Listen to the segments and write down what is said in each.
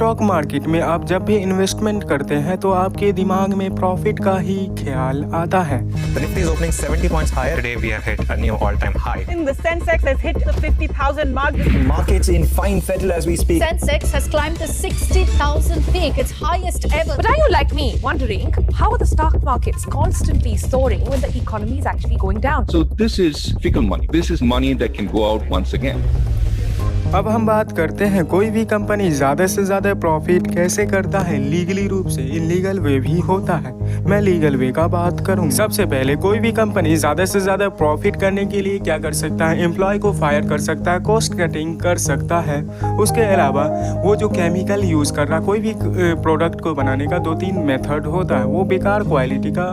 Stock market में आप जब भी इन्वेस्टमेंट करते हैं तो आपके दिमाग में प्रॉफिट का ही ख्याल आता है। The Nifty is opening 70 points higher. Today we have hit a new all-time high. In the Sensex has hit the 50,000 mark. Markets in fine fettle as we speak. Sensex has climbed the 60,000 peak, its highest ever. But are you like me, wondering how are the stock markets constantly soaring when the economy is actually going down? So this is fickle money. This is money that can go out once again. अब हम बात करते हैं कोई भी company ज़्यादा से ज़्यादा प्रॉफिट कैसे करता है। लीगली रूप से इलीगल वे भी होता है। मैं लीगल वे का बात करूँ। सबसे पहले कोई भी कंपनी ज़्यादा से ज़्यादा प्रॉफिट करने के लिए क्या कर सकता है, एम्प्लॉय को फायर कर सकता है, कॉस्ट कटिंग कर सकता है। उसके अलावा वो जो केमिकल यूज़ कर रहा, कोई भी प्रोडक्ट को बनाने का 2-3 मेथड होता है, वो बेकार क्वालिटी का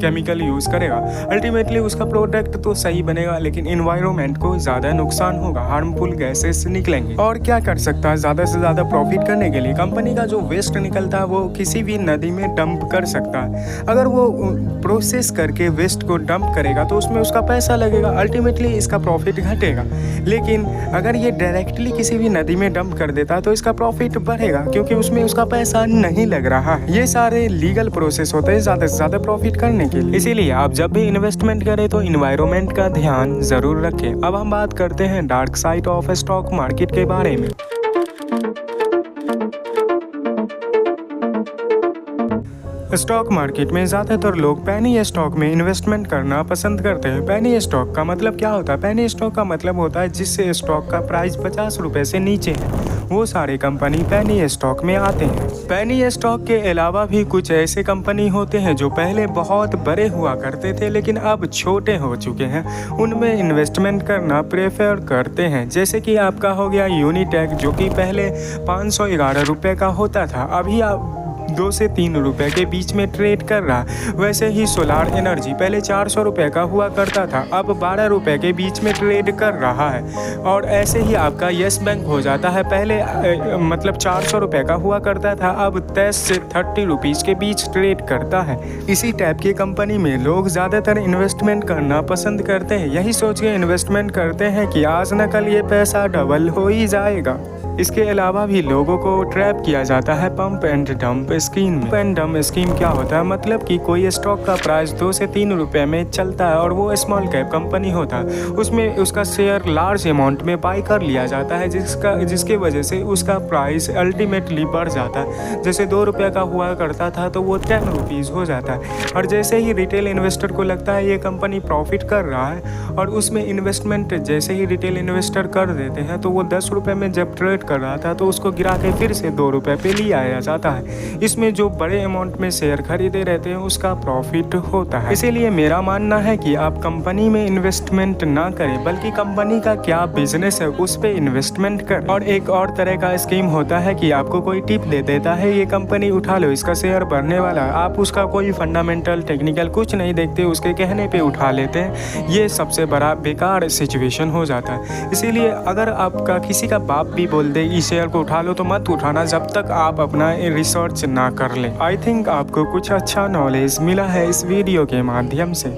केमिकल यूज़ करेगा। अल्टीमेटली उसका प्रोडक्ट तो सही बनेगा लेकिन इन्वायरमेंट को ज़्यादा नुकसान होगा, हार्मफुल गैसेस निकलेंगे। और क्या कर सकता है ज़्यादा से ज़्यादा प्रॉफिट करने के लिए, कंपनी का जो वेस्ट निकलता है वो किसी भी नदी में डंप कर सकता है। अगर वो प्रोसेस करके वेस्ट को डंप करेगा तो उसमें उसका पैसा लगेगा, अल्टीमेटली इसका प्रॉफिट घटेगा। लेकिन अगर ये डायरेक्टली किसी भी नदी में डंप कर देता है तो इसका प्रॉफिट बढ़ेगा क्योंकि उसमें उसका पैसा नहीं लग रहा है। ये सारे लीगल प्रोसेस होते हैं ज़्यादा से ज़्यादा प्रॉफिट करने के लिए। इसीलिए आप जब भी इन्वेस्टमेंट करें तो इन्वायरमेंट का ध्यान जरूर रखें। अब हम बात करते हैं dark side of stock market के बारे में। स्टॉक मार्केट में ज़्यादातर लोग पेनी स्टॉक में इन्वेस्टमेंट करना पसंद करते हैं। पेनी स्टॉक का मतलब क्या होता है? पेनी स्टॉक का मतलब होता है जिससे स्टॉक का प्राइस 50 रुपये से नीचे है, वो सारे कंपनी पेनी स्टॉक में आते हैं। पेनी स्टॉक के अलावा भी कुछ ऐसे कंपनी होते हैं जो पहले बहुत बड़े हुआ करते थे लेकिन अब छोटे हो चुके हैं, उनमें इन्वेस्टमेंट करना प्रेफर करते हैं। जैसे कि आपका हो गया यूनिटेक, जो कि पहले 511 रुपये का होता था, अभी आप 2 से 3 रुपये के बीच में ट्रेड कर रहा। वैसे ही सोलार एनर्जी पहले 400 रुपये का हुआ करता था, अब 12 रुपये के बीच में ट्रेड कर रहा है। और ऐसे ही आपका यस बैंक हो जाता है, पहले मतलब 400 रुपये का हुआ करता था, अब 10 से 30 रुपीज़ के बीच ट्रेड करता है। इसी टाइप की कंपनी में लोग ज़्यादातर इन्वेस्टमेंट करना पसंद करते हैं, यही सोच के इन्वेस्टमेंट करते हैं कि आज न कल ये पैसा डबल हो ही जाएगा। इसके अलावा भी लोगों को ट्रैप किया जाता है पंप एंड डंप स्कीम में। पंप एंड डंप स्कीम क्या होता है? मतलब कि कोई स्टॉक का प्राइस 2 से 3 रुपये में चलता है और वो स्मॉल कैप कंपनी होता है, उसमें उसका शेयर लार्ज अमाउंट में बाई कर लिया जाता है, जिसके वजह से उसका प्राइस अल्टीमेटली बढ़ जाता है। जैसे 2 रुपये का हुआ करता था तो वो 10 रुपीज़ हो जाता है। और जैसे ही रिटेल इन्वेस्टर को लगता है ये कंपनी प्रॉफिट कर रहा है और उसमें इन्वेस्टमेंट जैसे ही रिटेल इन्वेस्टर कर देते हैं तो वो 10 रुपये में जब ट्रेड कर रहा था तो उसको गिरा के फिर से 2 रुपये पे ले आया जाता है। इसमें जो बड़े अमाउंट में शेयर खरीदे रहते हैं उसका प्रॉफिट होता है। इसीलिए मेरा मानना है कि आप कंपनी में इन्वेस्टमेंट ना करें बल्कि कंपनी का क्या बिजनेस है उस पे इन्वेस्टमेंट करें। और एक और तरह का स्कीम होता है कि आपको कोई टिप दे देता है, ये कंपनी उठा लो, इसका शेयर बढ़ने वाला है, आप उसका कोई फंडामेंटल टेक्निकल कुछ नहीं देखते, उसके कहने पे उठा लेते हैं। ये सबसे बड़ा बेकार सिचुएशन हो जाता है। इसीलिए अगर आपका किसी का बाप भी बोल दे इस शेयर को उठा लो तो मत उठाना जब तक आप अपना रिसर्च ना कर लें। आई थिंक आपको कुछ अच्छा नॉलेज मिला है इस वीडियो के माध्यम से।